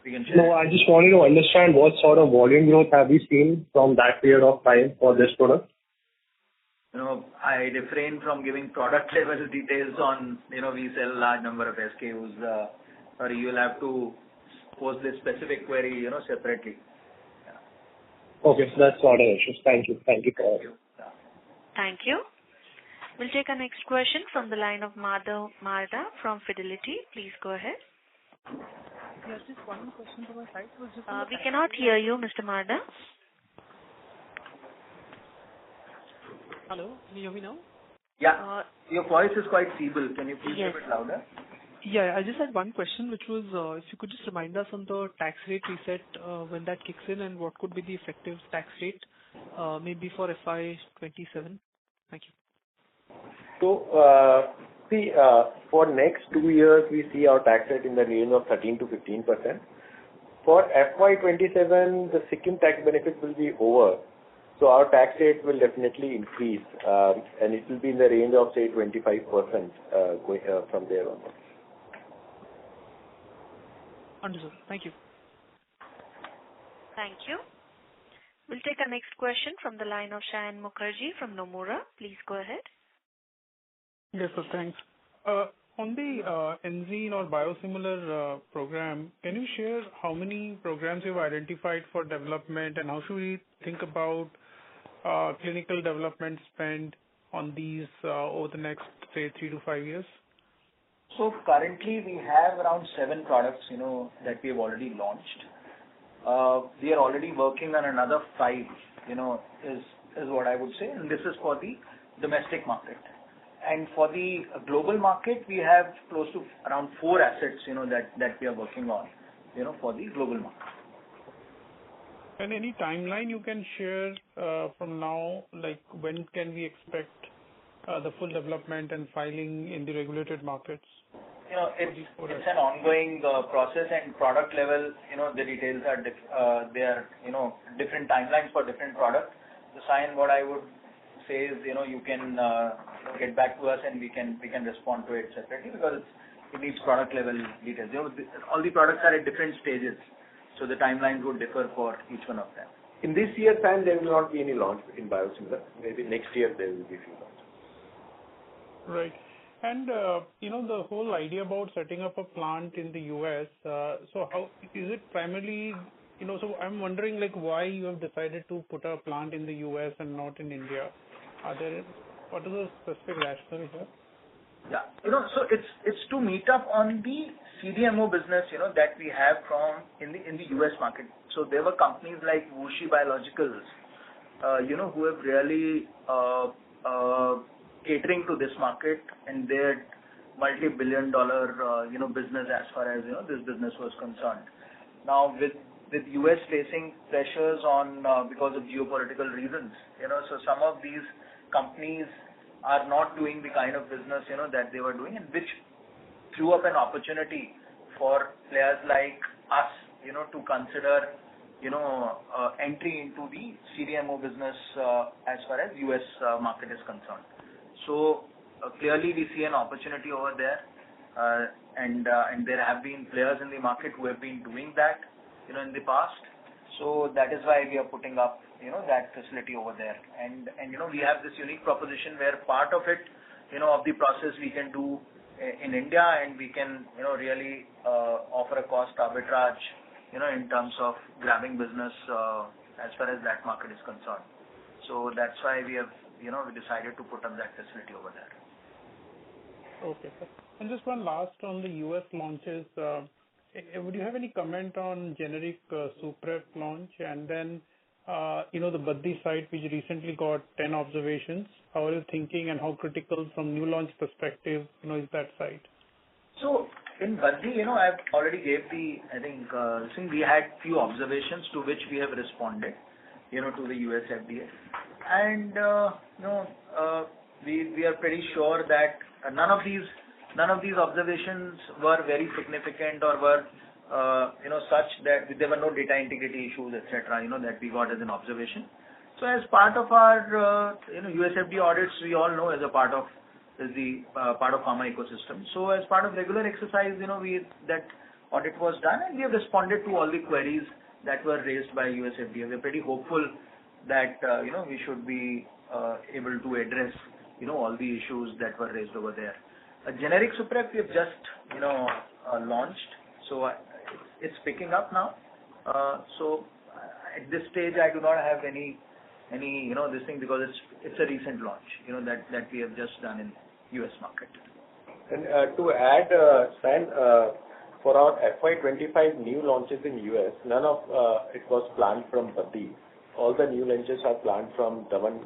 share. No, I just wanted to understand what sort of volume growth have you seen from that period of time for this product? I refrain from giving product level details on, we sell a large number of SKUs. Sorry, you'll have to post this specific query, separately. Yeah. Okay, so that's not an issue. Thank you. Thank you. Thank you. We'll take our next question from the line of Madhav Marda from Fidelity. Please go ahead. Yes, just one question from my side. We cannot hear you, Mr. Marda. Hello, can you hear me now? Yeah, your voice is quite feeble. Can you please be a bit louder? Yeah, I just had one question, which was if you could just remind us on the tax rate reset when that kicks in and what could be the effective tax rate maybe for FY27. Thank you. So, for next 2 years, we see our tax rate in the range of 13 to 15%. For FY27, the Sikkim tax benefit will be over. So our tax rate will definitely increase, and it will be in the range of, say, 25% going from there on. Understood. Thank you. Thank you. We'll take our next question from the line of Shayan Mukherjee from Nomura. Please go ahead. Yes, sir. Thanks. On the Enzene or biosimilar program, can you share how many programs you've identified for development, and how should we think about clinical development spend on these over the next, say, 3 to 5 years? So currently we have around 7 products, that we have already launched. We are already working on another 5, is what I would say, and this is for the domestic market. And for the global market, we have close to around 4 assets, that we are working on, for the global market. And any timeline you can share from now, like when can we expect the full development and filing in the regulated markets? It's an ongoing process, and product level, the details are different timelines for different products. So, Sayan, what I would say is, you can get back to us and we can respond to it separately, because it needs product level details. All the products are at different stages, so the timelines would differ for each one of them. In this year's time, there will not be any launch in biosimilar. Maybe next year there will be few launches. Right. And, the whole idea about setting up a plant in the US, so how is it primarily, so I'm wondering why you have decided to put a plant in the US and not in India? What is the specific rationale here? Yeah, so it's to meet up on the CDMO business, that we have in the US market. So there were companies like Wuxi Biologicals, who have really catering to this market, and they're multi-billion-dollar, business as far as this business was concerned. Now with US facing pressures on because of geopolitical reasons, so some of these companies are not doing the kind of business that they were doing, and which threw up an opportunity for players like us to consider entry into the CDMO business as far as US market is concerned. So clearly we see an opportunity over there, and there have been players in the market who have been doing that in the past. So that is why we are putting up that facility over there, and we have this unique proposition where part of it of the process we can do in India, and we can really offer a cost arbitrage in terms of grabbing business as far as that market is concerned. So that's why we have we decided to put up that facility over there. Okay, sir. And just one last on the US launches. Would you have any comment on generic Suprep launch, and then the Baddi site which recently got 10 observations? How are you thinking, and how critical from new launch perspective is that site? So in Baddi, I've already gave I think we had few observations to which we have responded, to the US FDA, and we are pretty sure that none of these observations were very significant or were such that there were no data integrity issues, etc. That we got as an observation. So as part of our US FDA audits, we all know as a part of is the part of pharma ecosystem. So as part of regular exercise, that audit was done, and we have responded to all the queries that were raised by US FDA. We're pretty hopeful that we should be able to address all the issues that were raised over there. A generic Suprep we have just launched, so it's picking up now. So at this stage I do not have any this thing, because it's a recent launch that we have just done in US market. And to add, Stan, for our FY25 new launches in US, none of it was planned from Bati. All the new launches are planned from Daman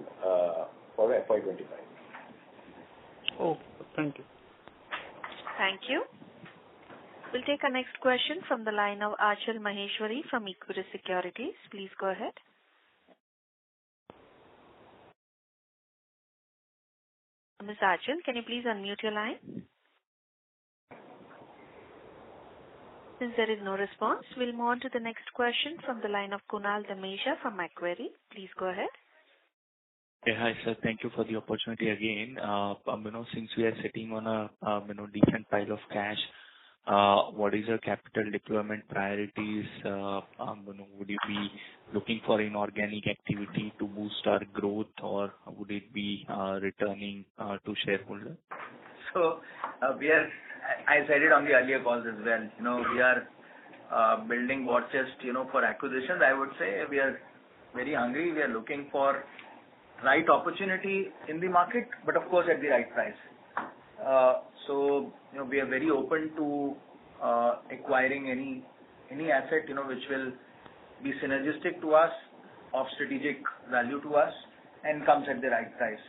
for FY25. Oh, thank you. Thank you. We'll take our next question from the line of Achal Maheshwari from Equirus Securities. Please go ahead. Ms. Achal, can you please unmute your line? Since there is no response, we'll move on to the next question from the line of Kunal Dhamesha from Macquarie. Please go ahead. Yeah, hi, sir. Thank you for the opportunity again. Since we are sitting on a decent pile of cash, what is your capital deployment priorities? Would you be looking for inorganic activity to boost our growth, or would it be returning to shareholders? So I said it on the earlier calls as well. We are building war chest, for acquisitions. I would say we are very hungry. We are looking for right opportunity in the market, but of course at the right price. So we are very open to acquiring any asset which will be synergistic to us, of strategic value to us, and comes at the right price.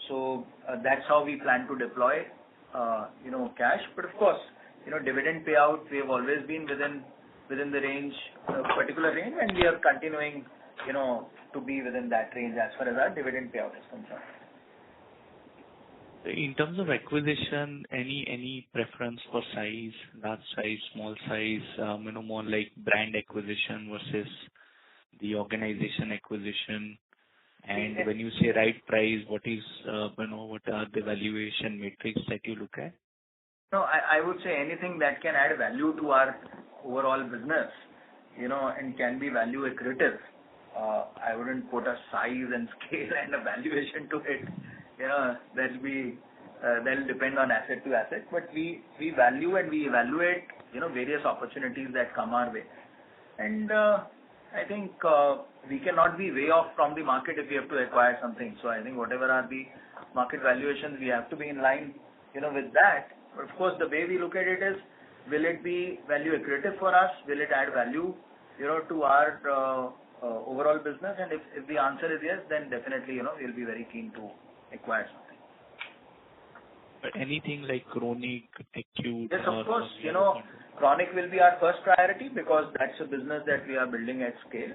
So that's how we plan to deploy cash. But of course, dividend payout, we have always been within the range, particular range, and we are continuing to be within that range as far as our dividend payout is concerned. In terms of acquisition, any preference for size, large size, small size, more like brand acquisition versus the organization acquisition? And when you say right price, what is, what are the valuation metrics that you look at? No, I would say anything that can add value to our overall business, and can be value accretive. I wouldn't put a size and scale and a valuation to it. That'll depend on asset to asset. But we value and we evaluate, various opportunities that come our way. And I think we cannot be way off from the market if we have to acquire something. So I think whatever are the market valuations, we have to be in line, with that. But of course, the way we look at it is, will it be value accretive for us? Will it add value, to our overall business? And if the answer is yes, then definitely, we'll be very keen to acquire something. But anything like chronic, acute? Yes, of course. Chronic will be our first priority, because that's a business that we are building at scale.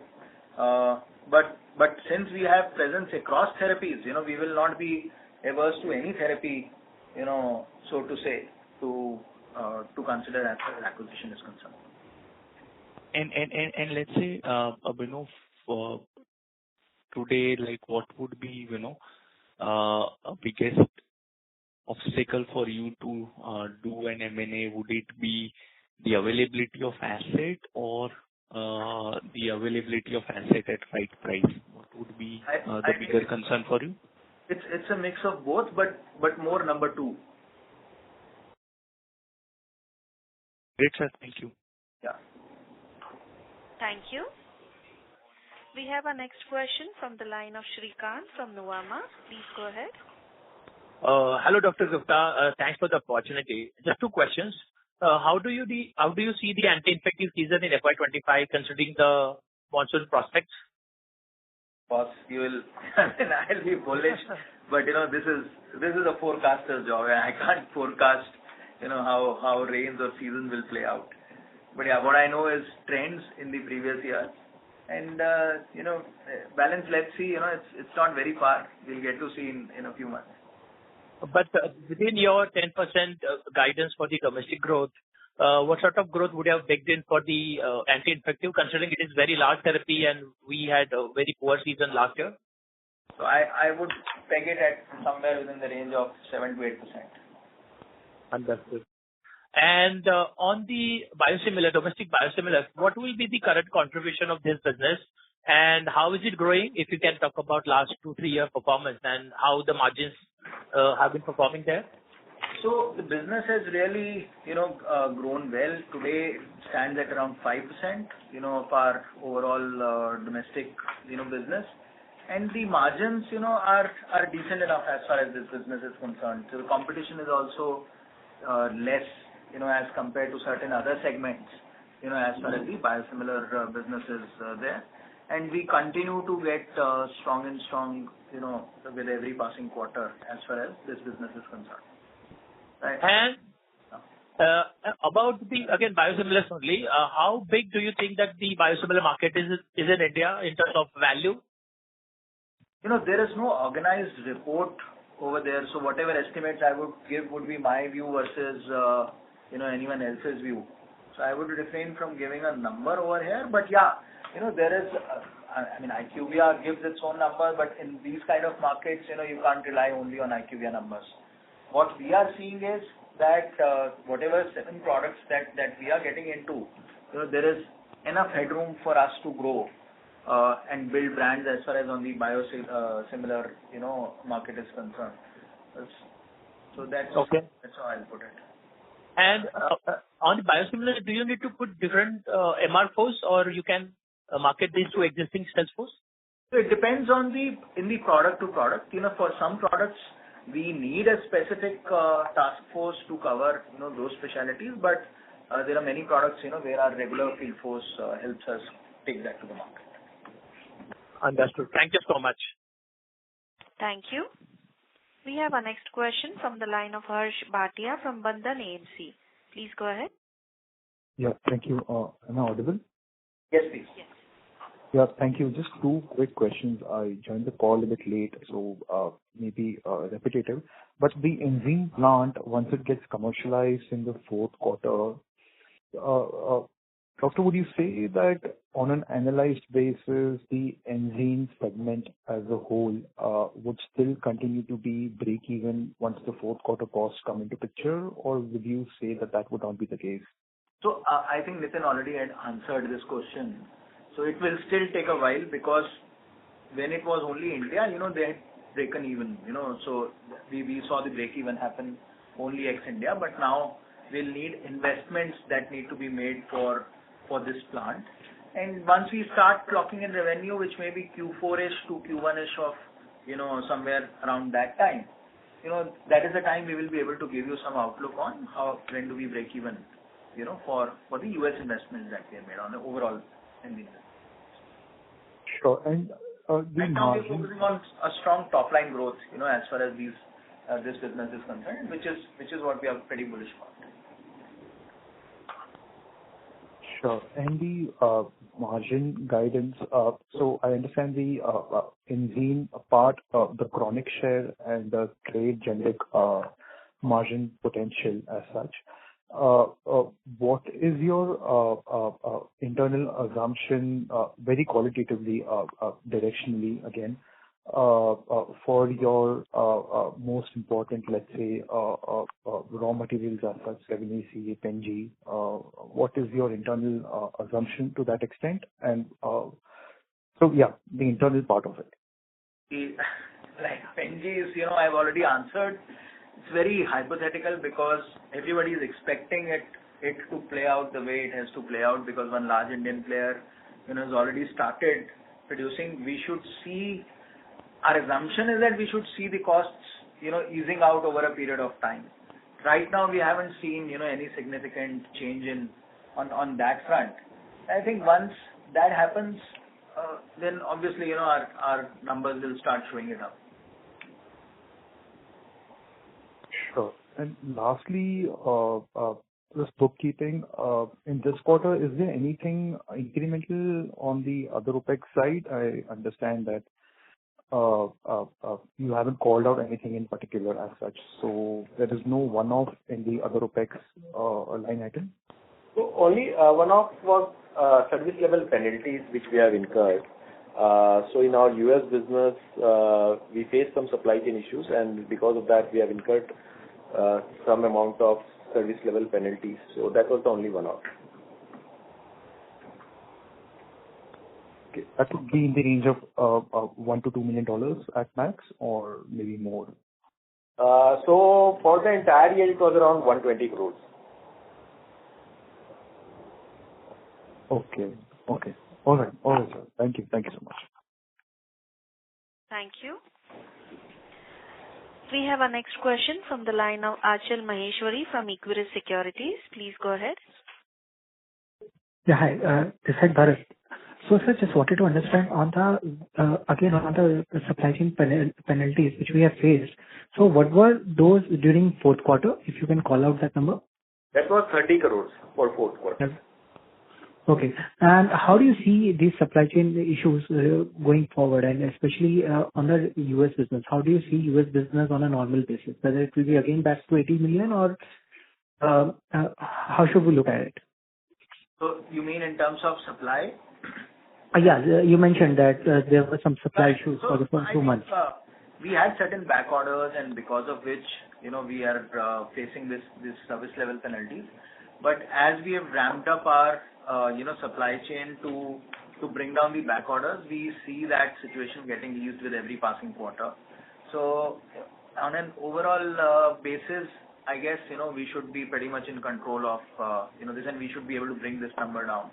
But since we have presence across therapies, we will not be averse to any therapy, so to say, to consider as far as acquisition is concerned. And let's say, for today, like what would be, a biggest obstacle for you to do an M&A? Would it be the availability of asset, or the availability of asset at right price? What would be the bigger concern for you? It's a mix of both, but more number two. Great, sir. Thank you. Yeah. Thank you. We have our next question from the line of Shrikant from Nuvama. Please go ahead. Hello, Dr. Gupta. Thanks for the opportunity. Just two questions. How do you see the anti-infective season in FY25 considering the monsoon prospects? Boss, I'll be bullish, but this is a forecaster's job, and I can't forecast how rains or seasons will play out. But yeah, what I know is trends in the previous years, and balance. Let's see. It's not very far. We'll get to see in a few months. But within your 10% guidance for the domestic growth, what sort of growth would you have baked in for the anti-infective, considering it is very large therapy and we had a very poor season last year? So I would peg it at somewhere within the range of 7 to 8%. Understood. And on the biosimilar, domestic biosimilars, what will be the current contribution of this business, and how is it growing? If you can talk about last 2-3 year performance and how the margins have been performing there. So the business has really, grown well. Today it stands at around 5%, of our overall domestic, business. And the margins, are decent enough as far as this business is concerned. So the competition is also less, as compared to certain other segments, as far as the biosimilar business is there. And we continue to get strong, with every passing quarter as far as this business is concerned. Right. And about the, again, biosimilars only, how big do you think that the biosimilar market is in India in terms of value? There is no organized report over there, so whatever estimates I would give would be my view versus, anyone else's view. So I would refrain from giving a number over here, but yeah, there is, IQVIA gives its own number, but in these kind of markets, you can't rely only on IQVIA numbers. What we are seeing is that whatever 7 products that we are getting into, there is enough headroom for us to grow and build brands as far as on the biosimilar, market is concerned. So that's okay. That's how I'll put it. And on the biosimilar, do you need to put different MR force, or you can market these to existing sales force? So it depends on in the product to product. For some products, we need a specific task force to cover, those specialties, but there are many products, where our regular field force helps us take that to the market. Understood. Thank you so much. Thank you. We have our next question from the line of Harsh Bhatia from Bandhan AMC. Please go ahead. Yeah, thank you. Am I audible? Yes, please. Yes. Yeah, thank you. Just 2 quick questions. I joined the call a bit late, so maybe repetitive. But the enzyme plant, once it gets commercialized in the 4th quarter, Doctor, would you say that on an analyzed basis, the enzyme segment as a whole would still continue to be break-even once the 4th quarter costs come into picture, or would you say that would not be the case? So I think Nitin already had answered this question. So it will still take a while, because when it was only India, they had broken even, so we saw the break even happen only ex-India, but now we'll need investments that need to be made for this plant. And once we start clocking in revenue, which may be Q4-ish to Q1-ish of, somewhere around that time, that is the time we will be able to give you some outlook on when do we break even, for the US investments that we have made on the overall enzyme. Sure. And right now we're focusing on a strong top line growth, as far as this business is concerned, which is what we are pretty bullish about. Sure. And the margin guidance, so I understand the enzyme part, the chronic share and the trade generic margin potential as such. What is your internal assumption, very qualitatively, directionally again, for your most important, let's say, raw materials as such, 7-ACA, PNG? What is your internal assumption to that extent? And so, yeah, the internal part of it. Like PNG is, I've already answered. It's very hypothetical, because everybody is expecting it to play out the way it has to play out, because one large Indian player, has already started producing. We should see. Our assumption is that we should see the costs, easing out over a period of time. Right now, we haven't seen, any significant change on that front. I think once that happens, then obviously, our numbers will start showing it up. Sure. And lastly, just bookkeeping, in this quarter, is there anything incremental on the other OPEX side? I understand that you haven't called out anything in particular as such, so there is no one-off in the other OPEX line item? So only one-off was service level penalties which we have incurred So in our US business, we faced some supply chain issues, and because of that, we have incurred some amount of service level penalties. So that was the only one-off. Okay. That would be in the range of $1 to $2 million at max, or maybe more? So for the entire year, it was around 120 crores. Okay. All right, sir. Thank you so much. Thank you. We have our next question from the line of Achal Maheshwari from Equirus Securities. Please go ahead. Yeah, hi. This is Bharat. So, sir, just wanted to understand on the supply chain penalties which we have faced. So, what were those during fourth quarter? If you can call out that number. That was 30 crores for fourth quarter. Yes. Okay. And how do you see these supply chain issues going forward, and especially on the US business? How do you see US business on a normal basis? Whether it will be again back to 80 million, or how should we look at it? So you mean in terms of supply? Yeah, you mentioned that there were some supply issues for the first 2 months. We had certain back orders, and because of which, we are facing this service level penalties. But as we have ramped up our, supply chain to bring down the back orders, we see that situation getting eased with every passing quarter. So on an overall basis, I guess, we should be pretty much in control of, this, and we should be able to bring this number down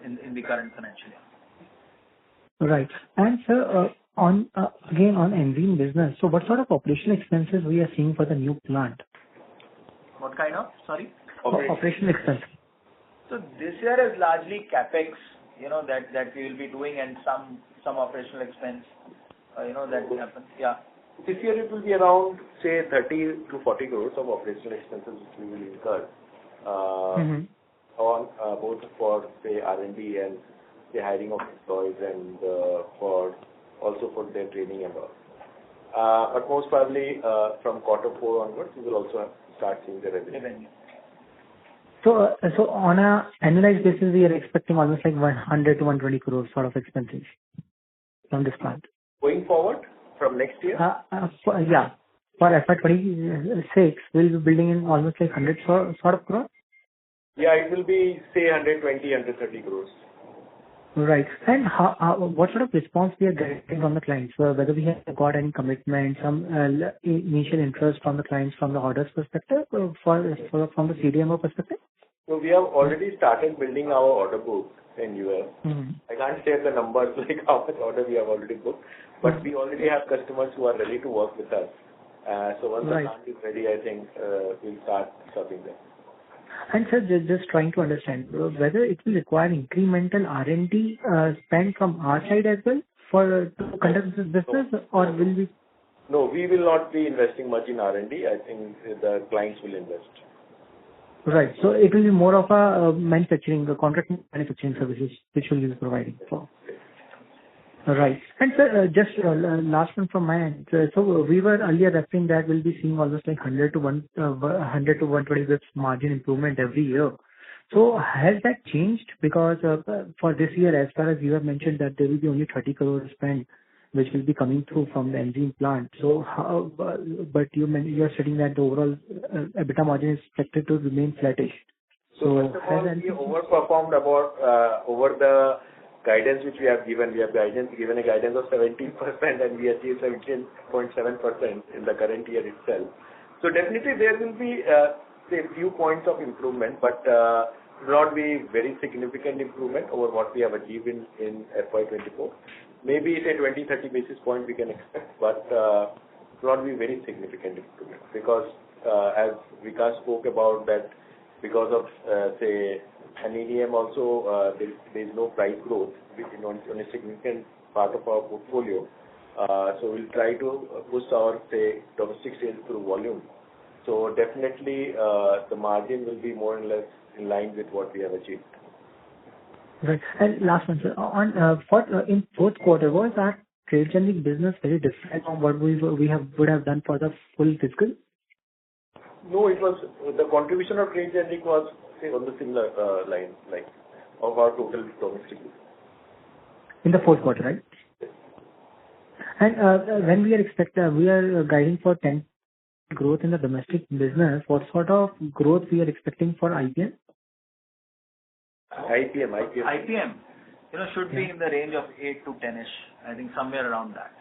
in the current financial year. Right. And sir, on enzyme business, so what sort of operational expenses we are seeing for the new plant? What kind of? Sorry? Operational expense. So this year is largely capex, that we will be doing, and some operational expense, that will happen. Yeah. This year it will be around, say, 30 to 40 crores of operational expenses which we will incur on both for, say, R&D and the hiring of employees, and also for their training and all. But most probably from quarter 4 onwards, we will also start seeing the revenue. So on a annualized basis, we are expecting almost like 100 to 120 crores sort of expenses from this plant. Going forward from next year? For FY26, we'll be building in almost like 100 sort of crores? Yeah, it will be, say, 120, 130 crores. Right. And what sort of response we are getting from the clients? Whether we have got any commitment, some initial interest from the clients from the orders perspective, from the CDMO perspective? So we have already started building our order book in US. I can't share the numbers like how much order we have already booked, but we already have customers who are ready to work with us. So once the plant is ready, I think we'll start serving them. And sir, just trying to understand whether it will require incremental R&D spend from our side as well to conduct this business, or will we? No, we will not be investing much in R&D. I think the clients will invest. Right. So it will be more of a contract manufacturing services which will be providing for. Right. And sir, just last one from my end. So we were earlier referring that we'll be seeing almost like 100 to 120 bits margin improvement every year. So has that changed? Because for this year, as far as you have mentioned that there will be only 30 crore spend which will be coming through from the enzyme plant. So but you are stating that the overall EBITDA margin is expected to remain flattish. So first of all, we overperformed over the guidance which we have given. We have given a guidance of 17%, and we achieved 17.7% in the current year itself. So definitely there will be say a few points of improvement, but will not be very significant improvement over what we have achieved in FY24. Maybe say 20-30 basis points we can expect, but will not be very significant improvement, because as Vikas spoke about that, because of say an EDM also, there is no price growth on a significant part of our portfolio. So we'll try to push our, say, domestic sales through volume. So definitely the margin will be more or less in line with what we have achieved. Right. And last one, sir. In fourth quarter, was our trade generic business very different from what we would have done for the full fiscal? No, it was the contribution of trade generic was, say, on the similar line, like of our total domestic. In the fourth quarter, right? And when we are guiding for 10 growth in the domestic business, what sort of growth we are expecting for IPM? IPM, should be in the range of 8 to 10-ish. I think somewhere around that.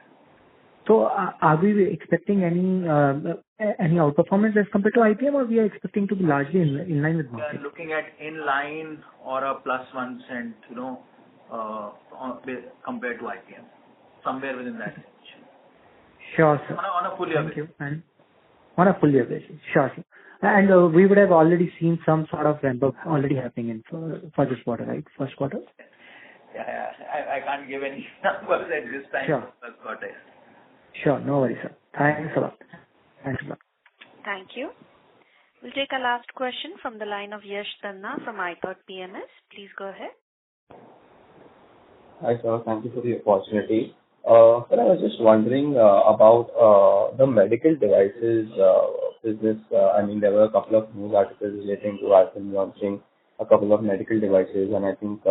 So are we expecting any outperformance as compared to IPM, or we are expecting to be largely in line with market? We are looking at in line or a plus 1%, compared to IPM, somewhere within that range. Sure, sir. On a full year basis. Thank you. And on a full year basis. Sure, sir. And we would have already seen some sort of ramp up already happening for this quarter, right? First quarter? Yeah. I can't give any numbers at this time. Sure. First quarter. Sure. No worries, sir. Thanks a lot. Thank you. We'll take a last question from the line of Yash Tanna from iThought PMS. Please go ahead. Hi, sir. Thank you for the opportunity. Sir, I was just wondering about the medical devices business. There were a couple of news articles relating to Alkem launching a couple of medical devices, and I think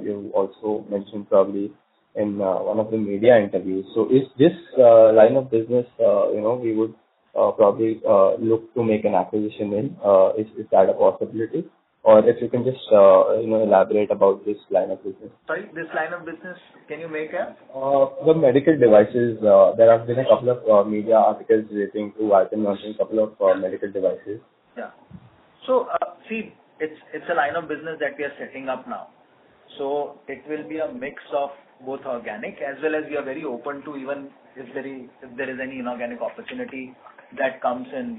you also mentioned probably in one of the media interviews. So is this line of business, we would probably look to make an acquisition in? Is that a possibility? Or if you can just, elaborate about this line of business. Sorry, this line of business, can you make a? The medical devices, there have been a couple of media articles relating to Alkem launching a couple of medical devices. Yeah. So, see, it's a line of business that we are setting up now. So it will be a mix of both organic as well as we are very open to even if there is any inorganic opportunity that comes in,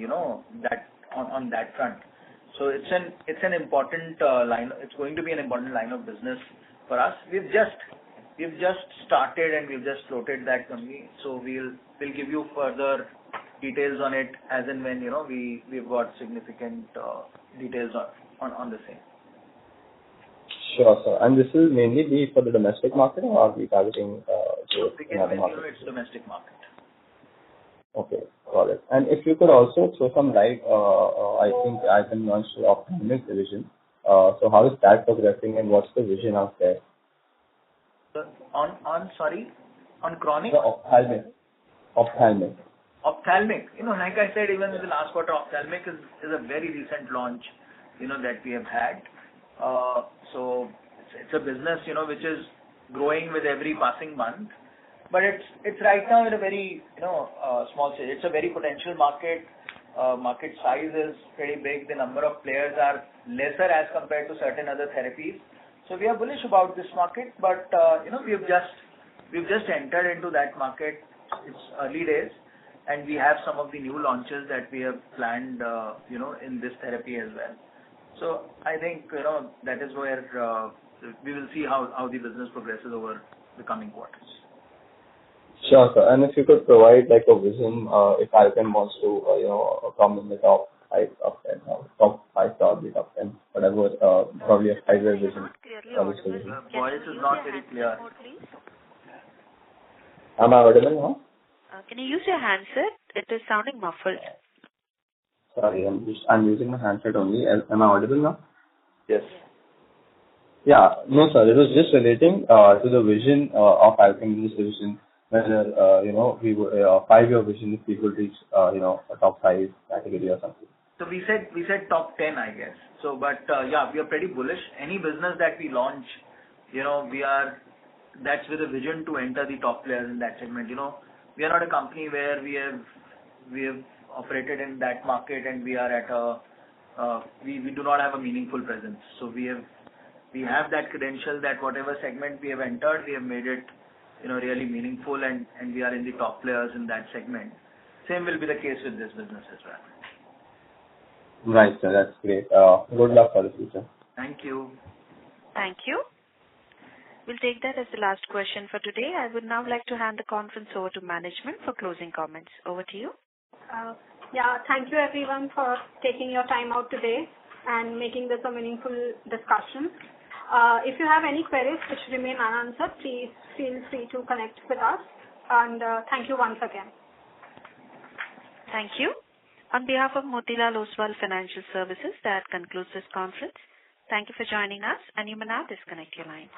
that on that front. So it's an important line. It's going to be an important line of business for us. We've just started and we've just floated that company. So we'll give you further details on it as and when we've got significant details on the same. Sure, sir. And this will mainly be for the domestic market, or are we targeting another market? It's domestic market. Okay, got it. And if you could also throw some light, I think Alkem launched the ophthalmic division. So how is that progressing, and what's the vision out there? On chronic? The ophthalmic. Ophthalmic. Like I said, even in the last quarter, ophthalmic is a very recent launch, that we have had. So it's a business, which is growing with every passing month. But it's right now in a very, small stage. It's a very potential market. Market size is pretty big. The number of players are lesser as compared to certain other therapies. So we are bullish about this market, but we've just entered into that market. It's early days, and we have some of the new launches that we have planned, in this therapy as well. So I think that is where we will see how the business progresses over the coming quarters. Sure, sir. And if you could provide like a vision, if Alkem wants to, come in the top 5 of 10, top 5 probably top 10, whatever, probably a 5-year vision. Voice is not very clear. Am I audible now? Can you use your handset? It is sounding muffled. Sorry, I'm using my handset only. Am I audible now? Yes. Yeah. No, sir. It was just relating to the vision of Alkem in this division. Whether we would 5-year vision if we could reach a top 5 category or something. So we said top 10, I guess. So, but yeah, we are pretty bullish. Any business that we launch, that's with a vision to enter the top players in that segment. We are not a company where we have operated in that market and we are at we do not have a meaningful presence. So we have that credential that whatever segment we have entered, we have made it really meaningful and we are in the top players in that segment. Same will be the case with this business as well. Right, sir. That's great. Good luck for the future. Thank you. Thank you. We'll take that as the last question for today. I would now like to hand the conference over to management for closing comments. Over to you. Thank you everyone for taking your time out today and making this a meaningful discussion. If you have any queries which remain unanswered, please feel free to connect with us. And thank you once again. Thank you. On behalf of Motilal Oswal Financial Services, that concludes this conference. Thank you for joining us, and you may now disconnect your line.